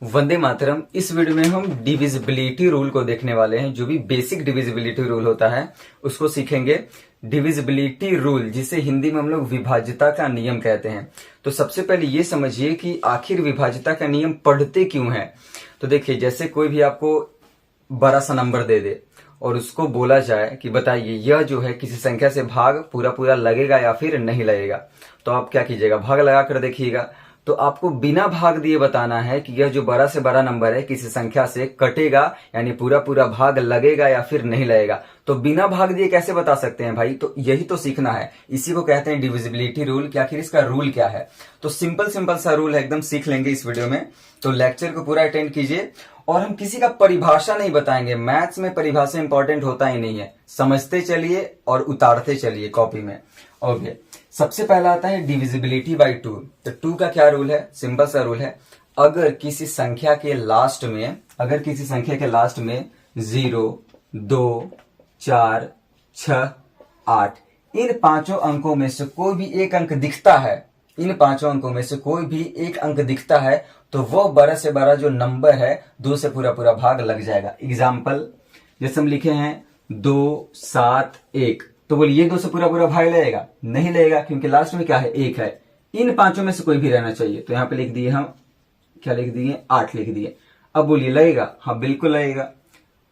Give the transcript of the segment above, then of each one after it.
वंदे मातरम। इस वीडियो में हम डिविजिबिलिटी रूल को देखने वाले हैं। जो भी बेसिक डिविजिबिलिटी रूल होता है उसको सीखेंगे। डिविजिबिलिटी रूल, जिसे हिंदी में हम लोग विभाज्यता का नियम कहते हैं। तो सबसे पहले ये समझिए कि आखिर विभाज्यता का नियम पढ़ते क्यों है। तो देखिए, जैसे कोई भी आपको बड़ा सा नंबर दे दे और उसको बोला जाए कि बताइए यह जो है किसी संख्या से भाग पूरा पूरा लगेगा या फिर नहीं लगेगा, तो आप क्या कीजिएगा, भाग लगा कर देखिएगा। तो आपको बिना भाग दिए बताना है कि यह जो बड़ा से बड़ा नंबर है किसी संख्या से कटेगा, यानी पूरा पूरा भाग लगेगा या फिर नहीं लगेगा। तो बिना भाग दिए कैसे बता सकते हैं भाई? तो यही तो सीखना है, इसी को कहते हैं डिविजिबिलिटी रूल। कि आखिर इसका रूल क्या है। तो सिंपल सिंपल सा रूल है, एकदम सीख लेंगे इस वीडियो में। तो लेक्चर को पूरा अटेंड कीजिए। और हम किसी का परिभाषा नहीं बताएंगे, मैथ्स में परिभाषा इंपॉर्टेंट होता ही नहीं है। समझते चलिए और उतारते चलिए कॉपी में। ओके, सबसे पहला आता है डिविजिबिलिटी बाय 2। तो 2 का क्या रूल है? सिंपल सा रूल है, अगर किसी संख्या के लास्ट में 0, 2, 4, 6, 8 इन पांचों अंकों में से कोई भी एक अंक दिखता है, तो वह बड़ा से बड़ा जो नंबर है 2 से पूरा पूरा भाग लग जाएगा। एग्जाम्पल जैसे हम लिखे हैं 2, 7, 1, तो बोलिए 2 से पूरा पूरा भाग लगेगा? नहीं लगेगा, क्योंकि लास्ट में क्या है, 1 है। इन पांचों में से कोई भी रहना चाहिए। तो यहां पे लिख दिए हम, क्या लिख दिए, 8 लिख दिए। अब बोलिए लगेगा? हाँ बिल्कुल लगेगा।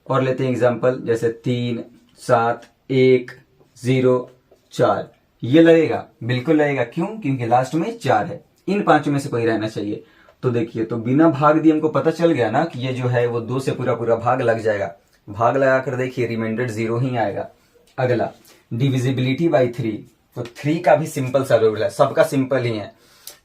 और लेते हैं एग्जाम्पल, जैसे 3, 7, 1, 0, 4, ये लगेगा? बिल्कुल लगेगा। क्यों? क्योंकि लास्ट में 4 है। इन पांचों में से कोई रहना चाहिए। तो देखिए, तो बिना भाग दिए हमको पता चल गया ना कि ये जो है वो 2 से पूरा पूरा भाग लग जाएगा। भाग लगाकर देखिए, रिमाइंडर 0 ही आएगा। अगला डिविजिबिलिटी बाय 3। तो 3 का भी सिंपल सा रूल है, सबका सिंपल ही है।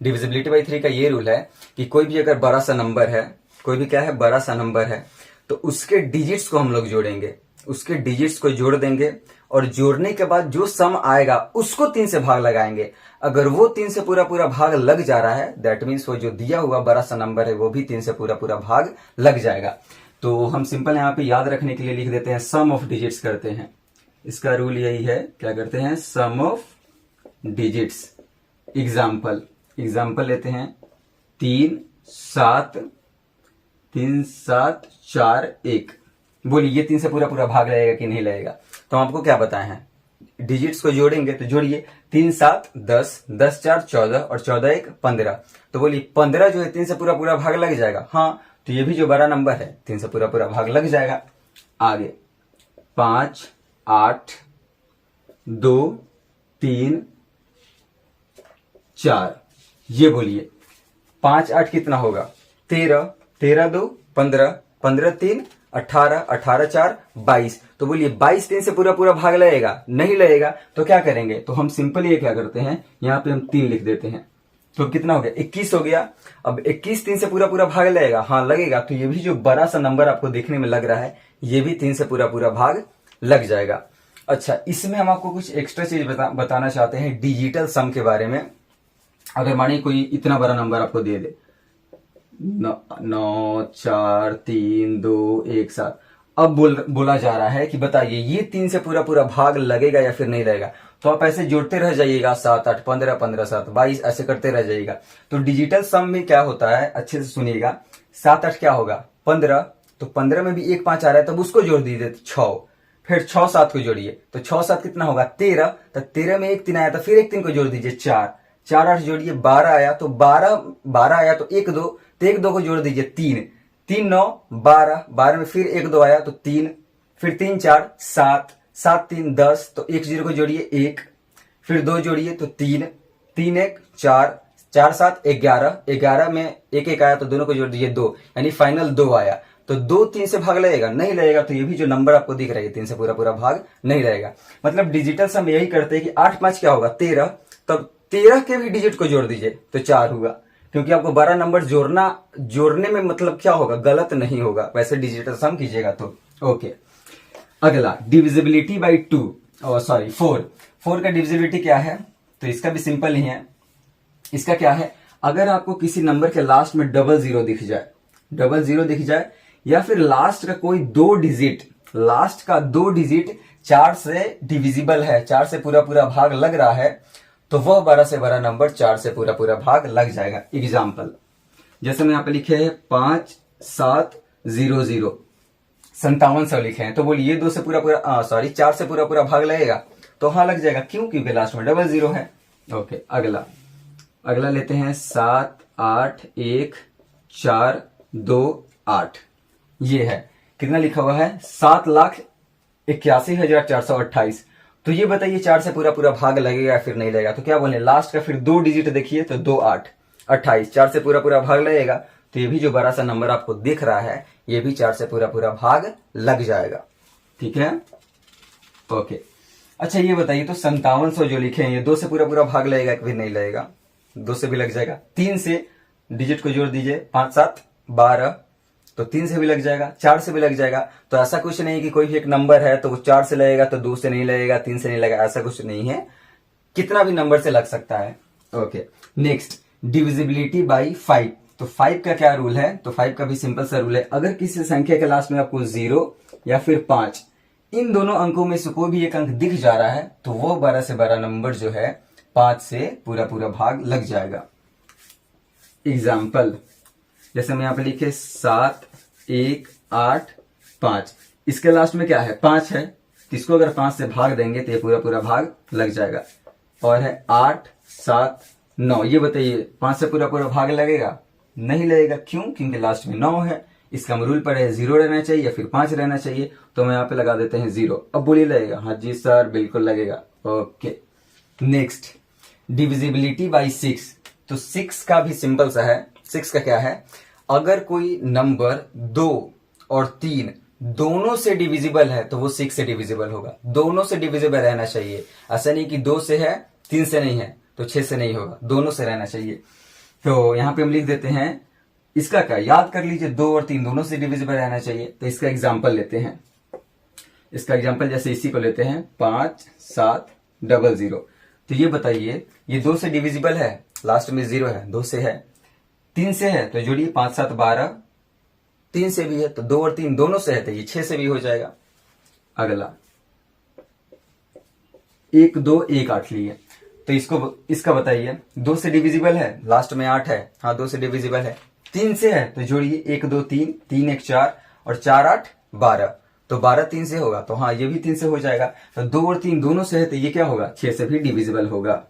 डिविजिबिलिटी बाय 3 का ये रूल है कि कोई भी अगर बड़ा सा नंबर है, कोई भी क्या है, बड़ा सा नंबर है, तो उसके डिजिट्स को हम लोग जोड़ेंगे, उसके डिजिट्स को जोड़ देंगे और जोड़ने के बाद जो सम आएगा उसको 3 से भाग लगाएंगे। अगर वो 3 से पूरा पूरा भाग लग जा रहा है, दैट मीन्स वो जो दिया हुआ बड़ा सा नंबर है वो भी 3 से पूरा पूरा भाग लग जाएगा। तो हम सिंपल यहाँ पे याद रखने के लिए लिख देते हैं, सम ऑफ डिजिट्स करते हैं। इसका रूल यही है, क्या करते हैं, सम ऑफ डिजिट्स। एग्जाम्पल लेते हैं 3, 7, 4, 1। बोलिए ये 3 से पूरा पूरा भाग लगेगा कि नहीं लगेगा? तो आपको क्या बताए हैं, डिजिट्स को जोड़ेंगे। तो जोड़िए, 3, 7, 10, 10, 4, 14 और 14, 1, 15। तो बोलिए 15 जो है 3 से पूरा पूरा भाग लग जाएगा? हाँ, तो ये भी जो बड़ा नंबर है 3 से पूरा पूरा भाग लग जाएगा। आगे 5, 8, 2, 3, 4, ये बोलिए 5, 8 कितना होगा, 13, 13, 2, 15, 15, 3, 18, 18, 4, 22। तो बोलिए 22 3 से पूरा पूरा भाग लगेगा? नहीं लगेगा। तो क्या करेंगे, तो हम सिंपल ये क्या करते हैं, यहाँ पे हम 3 लिख देते हैं। तो कितना हो गया, 21 हो गया। अब 21 3 से पूरा पूरा भाग लगेगा? हाँ लगेगा। तो ये भी जो बड़ा सा नंबर आपको देखने में लग रहा है, ये भी 3 से पूरा पूरा भाग लग जाएगा। अच्छा, इसमें हम आपको कुछ एक्स्ट्रा चीज बताना चाहते हैं डिजिटल सम के बारे में। अगर मानिए कोई इतना बड़ा नंबर आपको दे दे, 9, 4, 3, 2, 1, 7। अब बोला जा रहा है कि बताइए ये 3 से पूरा पूरा भाग लगेगा या फिर नहीं लगेगा? तो आप ऐसे जोड़ते रह जाइएगा, 7, 8, 15, 15, 7, 22, ऐसे करते रह जाइएगा। तो डिजिटल सम में क्या होता है, अच्छे से सुनिएगा। 7, 8 क्या होगा, 15। तो 15 में भी 1 5 आ रहा है, तब उसको जोड़ दीजिए 6। फिर 6 7 को जोड़िए, तो 6 7 कितना होगा, 13। तो 13 में 1 3 आया, तो फिर 1 3 को जोड़ दीजिए, 4 4 8 जोड़िए, 12 आया। तो 12 आया तो 1 2, तो 1 2 को जोड़ दीजिए, 3 3 9 12, 12 में फिर 1 2 आया तो 3, फिर 3 4 7, 7 3 10, तो 1 0 को जोड़िए 1, फिर 2 जोड़िए तो 3 3 1 4, 4 7 11, 11 में 1 1 आया तो दोनों को जोड़ दीजिए 2, यानी फाइनल 2 आया। तो 2 3 से भाग लगेगा? नहीं लगेगा। तो ये भी जो नंबर आपको दिख रहा है 3 से पूरा पूरा भाग नहीं लगेगा। मतलब डिजिटल सम यही करते हैं कि 8 5 क्या होगा, 13। तब 13 के भी डिजिट को जोड़ दीजिए तो 4 हुआ, क्योंकि आपको बड़ा नंबर जोड़ने में मतलब क्या होगा, गलत नहीं होगा। वैसे डिजिटल सम कीजिएगा तो ओके। अगला डिविजिबिलिटी बाय 2, 4 का डिविजिबिलिटी क्या है? तो इसका भी सिंपल ही है। इसका क्या है, अगर आपको किसी नंबर के लास्ट में डबल जीरो दिख जाए, या फिर लास्ट का कोई 2 डिजिट 4 से डिविजिबल है, 4 से पूरा पूरा भाग लग रहा है, तो वह बड़ा से बड़ा नंबर 4 से पूरा पूरा भाग लग जाएगा। एग्जाम्पल जैसे मैं यहाँ पे लिखे हैं 5700, 5700 लिखे हैं, तो बोलिए ये 2 से पूरा पूरा सॉरी 4 से पूरा पूरा भाग लगेगा, तो हाँ लग जाएगा, क्यों, क्योंकि लास्ट में डबल जीरो है। ओके, अगला लेते हैं 78142 ये है, कितना लिखा हुआ है 7,81,428। तो ये बताइए 4 से पूरा पूरा भाग लगेगा या फिर नहीं लगेगा, तो क्या बोले लास्ट का फिर 2 डिजिट देखिए, तो 2 8 28, 4 से पूरा पूरा भाग लगेगा, तो ये भी जो बड़ा सा नंबर आपको दिख रहा है ये भी 4 से पूरा पूरा भाग लग जाएगा। ठीक है, ओके। अच्छा ये बताइए तो 5700 जो लिखे हैं ये 2 से पूरा पूरा भाग लगेगा कि नहीं लगेगा, 2 से भी लग जाएगा, 3 से डिजिट को जोड़ दीजिए, 5 7 12, तो 3 से भी लग जाएगा, 4 से भी लग जाएगा। तो ऐसा कुछ नहीं कि कोई भी एक नंबर है तो वो 4 से लगेगा तो 2 से नहीं लगेगा, 3 से नहीं लगेगा, ऐसा कुछ नहीं है, कितना भी नंबर से लग सकता है। Okay, next divisibility by 5। तो 5 का क्या रूल है, तो 5 का भी सिंपल सा रूल है, अगर किसी संख्या के लास्ट में आपको 0 या फिर 5 इन दोनों अंकों में से कोई भी एक अंक दिख जा रहा है तो वो 12 से 12 नंबर जो है 5 से पूरा पूरा भाग लग जाएगा। एग्जाम्पल जैसे मैं यहाँ पे लिखे 7185, इसके लास्ट में क्या है 5 है, तो इसको अगर 5 से भाग देंगे तो ये पूरा पूरा भाग लग जाएगा। और है 879, ये बताइए 5 से पूरा पूरा भाग लगेगा, नहीं लगेगा, क्यों, क्योंकि लास्ट में 9 है, इसका रूल पर है 0 रहना चाहिए या फिर 5 रहना चाहिए, तो मैं यहाँ पे लगा देते हैं 0। अब बोलिए लगेगा, हाँ जी सर बिल्कुल लगेगा। Okay, next divisibility by 6। तो 6 का भी सिंपल सा है, 6 का क्या है, अगर कोई नंबर 2 और 3 दोनों से डिविजिबल है तो वो 6 से डिविजिबल होगा, दोनों से डिविजिबल रहना चाहिए, ऐसा नहीं कि 2 से है 3 से नहीं है तो 6 से नहीं होगा, दोनों से रहना चाहिए। तो यहां पे हम लिख देते हैं, इसका क्या याद कर लीजिए, 2 और 3 दोनों से डिविजिबल रहना चाहिए। तो इसका एग्जाम्पल लेते हैं, इसका एग्जाम्पल जैसे इसी को लेते हैं 5700। तो ये बताइए ये 2 से डिविजिबल है, लास्ट में 0 है, 2 से है, 3 से है तो जोड़िए 5 7 12, 3 से भी है तो 2 और 3 दोनों से है तो ये 6 से भी हो जाएगा। अगला 1218 लिए, तो इसका बताइए 2 से डिविजिबल है, लास्ट में 8 है, हाँ 2 से डिविजिबल है, 3 से है तो जोड़िए 1 2 3, 3 1 4 और 4 8 12, तो 12 3 से होगा, तो हाँ ये भी 3 से हो जाएगा। तो 2 और 3 दोनों से है तो ये क्या होगा 6 से भी डिविजिबल होगा।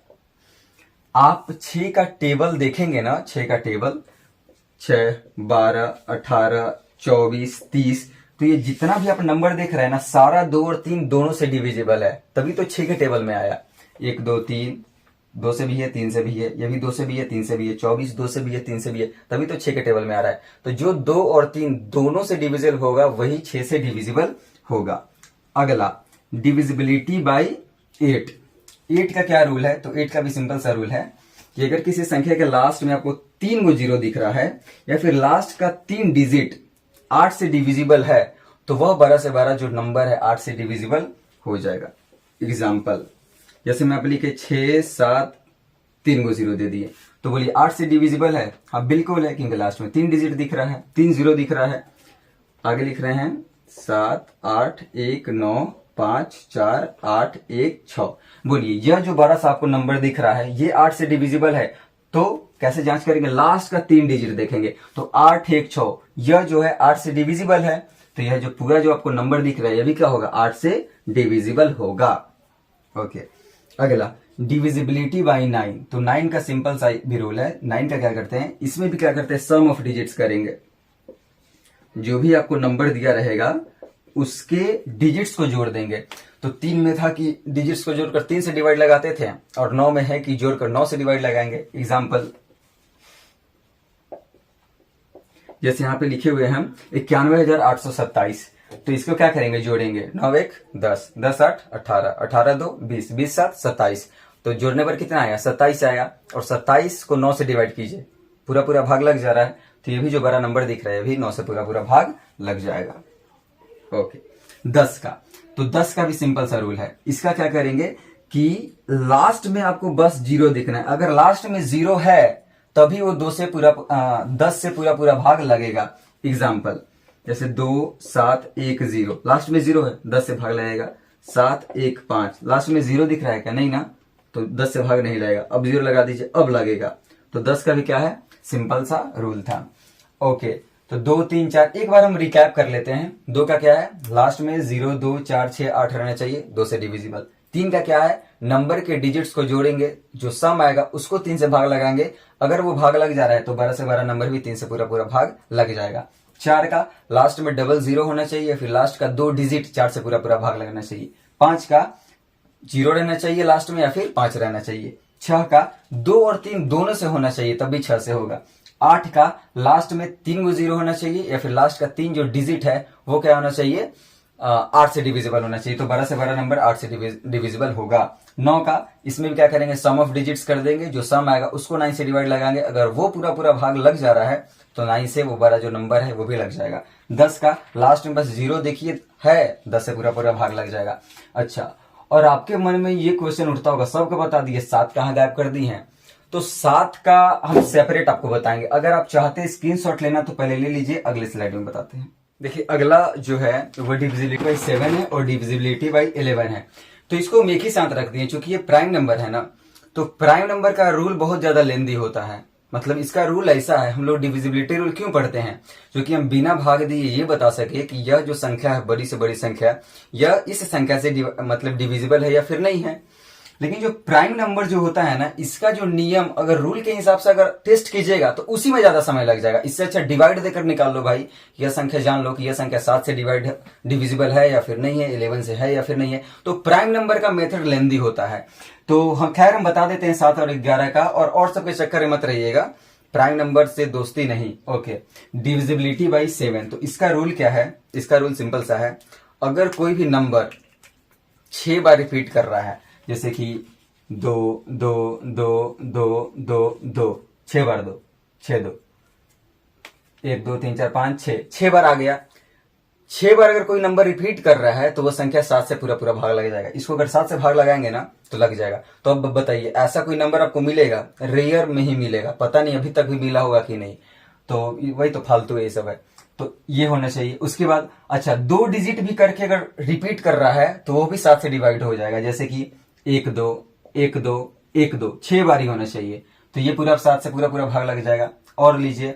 आप 6 का टेबल देखेंगे ना, 6 का टेबल 6 12 18 24 30, तो ये जितना भी आप नंबर देख रहे हैं ना सारा 2 और 3 दोनों से डिविजिबल है, तभी तो 6 के टेबल में आया। 1 2 3 2 से भी है 3 से भी है, ये भी 2 से भी है 3 से भी है, 24 2 से भी है 3 से भी है, तभी तो 6 के टेबल में आ रहा है। तो जो 2 और 3 दोनों से डिविजिबल होगा वही 6 से डिविजिबल होगा। अगला डिविजिबिलिटी बाई 8। 8 का क्या रूल है, तो 8 का भी सिंपल सा रूल है कि अगर किसी संख्या के लास्ट में आपको 3 गो 0 दिख रहा है या फिर लास्ट का 3 डिजिट 8 से डिविजिबल है तो वह 12 से 12 जो नंबर है 8 से डिविजिबल हो जाएगा। एग्जाम्पल जैसे मैं आप लिखे 6 7 3 गो 0 दे दिए, तो बोलिए 8 से डिविजिबल है, हाँ बिल्कुल है, क्योंकि लास्ट में 3 डिजिट दिख रहा है, 3 0 दिख रहा है। आगे लिख रहे हैं 7 8 1 9 5 4 8 1 6, बोलिए यह जो बड़ा सा आपको नंबर दिख रहा है ये 8 से डिविजिबल है, तो कैसे जांच करेंगे, लास्ट का 3 डिजिट देखेंगे, तो 8 1 6 यह जो है 8 से डिविजिबल है, तो यह जो पूरा जो आपको नंबर दिख रहा है यह भी क्या होगा 8 से डिविजिबल होगा। ओके, अगला डिविजिबिलिटी बाई 9। तो 9 का सिंपल सा भी रूल है, 9 का क्या करते हैं, इसमें भी क्या करते हैं सम ऑफ डिजिट्स करेंगे, जो भी आपको नंबर दिया रहेगा उसके डिजिट्स को जोड़ देंगे। तो 3 में था कि डिजिट्स को जोड़कर 3 से डिवाइड लगाते थे, और 9 में है कि जोड़कर 9 से डिवाइड लगाएंगे। एग्जाम्पल जैसे यहां पे लिखे हुए हैं 91,827, तो इसको क्या करेंगे जोड़ेंगे, 9 1 10 10 8 18 18 2 20 20 7 27, तो जोड़ने पर कितना आया 27 आया, और 27 को 9 से डिवाइड कीजिए, पूरा पूरा भाग लग जा रहा है, तो ये भी जो बड़ा नंबर दिख रहा है भी 9 से पूरा पूरा भाग लग जाएगा। ओके, 10 का, तो 10 का भी सिंपल सा रूल है, इसका क्या करेंगे कि लास्ट में आपको बस 0 दिखना है, अगर लास्ट में 0 है तभी वो 10 से पूरा पूरा भाग लगेगा। एग्जाम्पल जैसे 2 7 1 0, लास्ट में 0 है 10 से भाग लगेगा, 7 1 5, लास्ट में 0 दिख रहा है क्या, नहीं ना, तो 10 से भाग नहीं लगेगा, अब 0 लगा दीजिए अब लगेगा, तो 10 का भी क्या है सिंपल सा रूल था। ओके, तो 2 3 4 एक बार हम रिकैप कर लेते हैं। 2 का क्या है, लास्ट में 0 2 4 6 8 रहना चाहिए, 2 से डिविजिबल। 3 का क्या है, नंबर के डिजिट्स को जोड़ेंगे, जो सम आएगा उसको 3 से भाग लगाएंगे, अगर वो भाग लग जा रहा है तो 12 से 12 नंबर भी 3 से पूरा पूरा भाग लग जाएगा। 4 का लास्ट में डबल 0 होना चाहिए, फिर लास्ट का 2 डिजिट 4 से पूरा पूरा भाग लगना चाहिए। 5 का 0 रहना चाहिए लास्ट में या फिर 5 रहना चाहिए। 6 का 2 और 3 दोनों से होना चाहिए तभी 6 से होगा। 8 का लास्ट में 3 को 0 होना चाहिए या फिर लास्ट का 3 जो डिजिट है वो क्या होना चाहिए, 8 से डिविजिबल होना चाहिए, तो 12 से 12 नंबर 8 से डिविजिबल होगा। 9 का इसमें भी क्या करेंगे, सम ऑफ डिजिट्स कर देंगे, जो सम आएगा उसको 9 से डिवाइड लगाएंगे, अगर वो पूरा पूरा भाग लग जा रहा है तो 9 से वो 12 जो नंबर है वो भी लग जाएगा। 10 का लास्ट में बस 0 देखिए है, 10 से पूरा पूरा भाग लग जाएगा। अच्छा, और आपके मन में ये क्वेश्चन उठता होगा, सबको बता दिए 7 कहां गायब कर दी है, तो 7 का हम सेपरेट आपको बताएंगे। अगर आप चाहते हैं स्क्रीनशॉट लेना तो पहले ले लीजिए, अगले स्लाइड में बताते हैं। देखिए अगला जो है वो डिविजिबिलिटी बाई 7 है और डिविजिबिलिटी बाई 11 है, तो इसको हम एक ही साथ रख दिए क्योंकि ये प्राइम नंबर है ना। तो प्राइम नंबर का रूल बहुत ज्यादा लेंदी होता है, मतलब इसका रूल ऐसा है, हम लोग डिविजिबिलिटी रूल क्यों पढ़ते हैं, जो कि हम बिना भाग दिए ये बता सके कि यह जो संख्या है, बड़ी से बड़ी संख्या, यह इस संख्या से मतलब डिविजिबल है या फिर नहीं है। लेकिन जो प्राइम नंबर जो होता है ना, इसका जो नियम अगर रूल के हिसाब से अगर टेस्ट कीजिएगा तो उसी में ज्यादा समय लग जाएगा। इससे अच्छा डिवाइड देकर निकाल लो भाई, यह संख्या जान लो कि यह संख्या 7 से डिविजिबल है या फिर नहीं है, 11 से है या फिर नहीं है। तो प्राइम नंबर का मेथड लेंदी होता है, तो हम खैर हम बता देते हैं 7 और 11 का, और सबके चक्कर में मत रहिएगा, प्राइम नंबर से दोस्ती नहीं। ओके, डिविजिबिलिटी बाई 7, तो इसका रूल क्या है, इसका रूल सिंपल सा है, अगर कोई भी नंबर 6 बार रिपीट कर रहा है, जैसे कि 2 2 2 2 2 2, 6 बार 2 6 2 1 2 3 4 5 6 बार आ गया। 6 बार अगर कोई नंबर रिपीट कर रहा है तो वो संख्या 7 से पूरा पूरा भाग लग जाएगा। इसको अगर 7 से भाग लगाएंगे ना तो लग जाएगा। तो अब बताइए ऐसा कोई नंबर आपको मिलेगा, रेयर में ही मिलेगा, पता नहीं अभी तक भी मिला होगा कि नहीं, तो वही तो फालतू ये सब है, तो ये होना चाहिए। उसके बाद अच्छा 2 डिजिट भी करके अगर रिपीट कर रहा है तो वो भी 7 से डिवाइड हो जाएगा, जैसे कि 1 2 1 2 1 2, 6 बार ही होना चाहिए, तो ये पूरा 7 से पूरा पूरा भाग लग जाएगा। और लीजिए,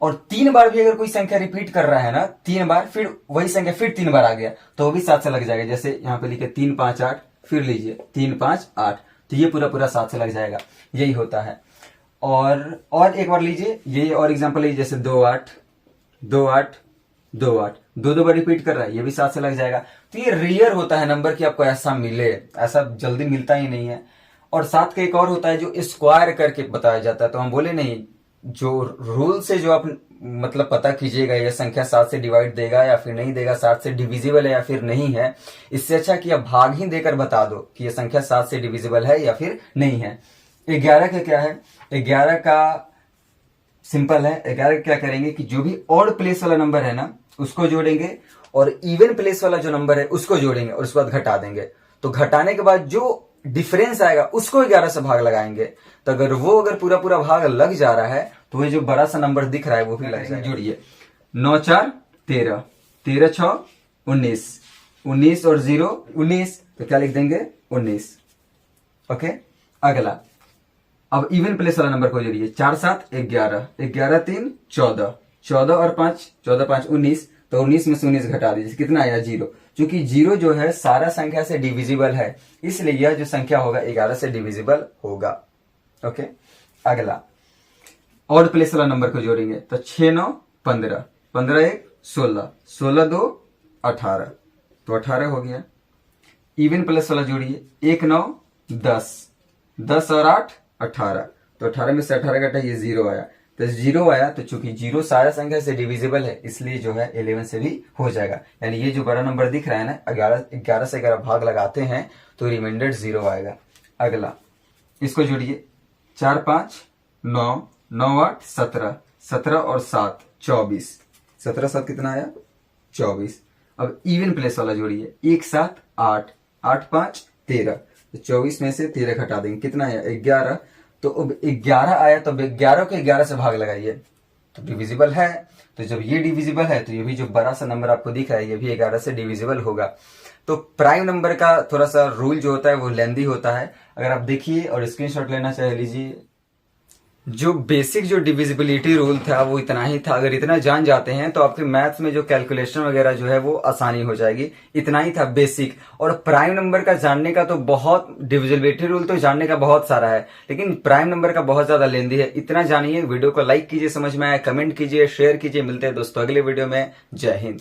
और 3 बार भी अगर कोई संख्या रिपीट कर रहा है ना, 3 बार, फिर वही संख्या फिर 3 बार आ गया तो वो भी 7 से लग जाएगा, जैसे यहाँ पे लिखे 3 5 8, फिर लीजिए 3 5 8, तो ये पूरा पूरा 7 से लग जाएगा, यही होता है। और एक बार लीजिए, ये और एग्जांपल लीजिए, जैसे 2 8 2 8 2 8, 2 बार रिपीट कर रहा है, ये भी 7 से लग जाएगा। तो ये रेयर होता है नंबर कि आपको ऐसा मिले, ऐसा जल्दी मिलता ही नहीं है। और 7 का एक और होता है जो स्क्वायर करके बताया जाता है, तो हम बोले नहीं, जो रूल से जो आप मतलब पता कीजिएगा यह संख्या 7 से डिवाइड देगा या फिर नहीं देगा, 7 से डिविजिबल है या फिर नहीं है, इससे अच्छा कि आप भाग ही देकर बता दो कि यह संख्या 7 से डिविजिबल है या फिर नहीं है। 11 का क्या है, 11 का सिंपल है, 11 क्या करेंगे कि जो भी ऑड प्लेस वाला नंबर है ना उसको जोड़ेंगे, और इवन प्लेस वाला जो नंबर है उसको जोड़ेंगे, और उसके बाद घटा देंगे। तो घटाने के बाद जो डिफरेंस आएगा उसको 11 से भाग लगाएंगे, तो अगर पूरा पूरा भाग लग जा रहा है तो ये जो बड़ा सा नंबर दिख रहा है वो भी लग जाएगा। जोड़िए 9 4 13, 13 6 19, 19 और 0 19, तो क्या लिख देंगे 19। ओके, अगला अब इवन प्लेस वाला नंबर को जोड़िए, 4 7 11, 11 3 14, 14 और 5 14 5 19, तो 19 में से 19 घटा दीजिए, कितना आया 0। क्योंकि 0 जो है सारा संख्या से डिविजिबल है, इसलिए यह जो संख्या होगा 11 से डिविजिबल होगा। ओके, अगला ऑड प्लेस वाला नंबर को जोड़ेंगे, तो 6 9 15, 15 1 16, 16 2 18, तो 18 हो गया। इवन प्लेस वाला जोड़िए, 1 9 10, 10 और 8 18, तो 18 में से 18 घटाइए 0 आया, तो 0 आया, तो चूंकि 0 सारा संख्या से डिविजिबल है इसलिए जो है 11 से भी हो जाएगा। यानी ये जो बड़ा नंबर दिख रहा है ना, 11 से अगर भाग लगाते हैं तो रिमाइंडर 0 आएगा। अगला इसको जोड़िए, 4 5 9, 9 8 17, 17 और 7 24, 17 7 कितना आया 24। अब इवन प्लेस वाला जोड़िए, 1 7 8, 8 5 13, तो 24 में से 13 घटा देंगे, कितना आया 11। तो अब 11 आया, तो 11 को 11 से भाग लगाइए, तो डिविजिबल है। तो जब ये डिविजिबल है तो ये भी जो बड़ा सा नंबर आपको दिख रहा है ये भी 11 से डिविजिबल होगा। तो प्राइम नंबर का थोड़ा सा रूल जो होता है वो लेंदी होता है। अगर आप देखिए और स्क्रीनशॉट लेना चाहे लीजिए, जो बेसिक जो डिविजिबिलिटी रूल था वो इतना ही था। अगर इतना जान जाते हैं तो आपके मैथ्स में जो कैलकुलेशन वगैरह जो है वो आसानी हो जाएगी। इतना ही था बेसिक। और प्राइम नंबर का जानने का तो बहुत, डिविजिबिलिटी रूल तो जानने का बहुत सारा है, लेकिन प्राइम नंबर का बहुत ज्यादा लेंदी है। इतना जानिए। वीडियो को लाइक कीजिए, समझ में आया कमेंट कीजिए, शेयर कीजिए। मिलते हैं दोस्तों अगले वीडियो में। जय हिंद।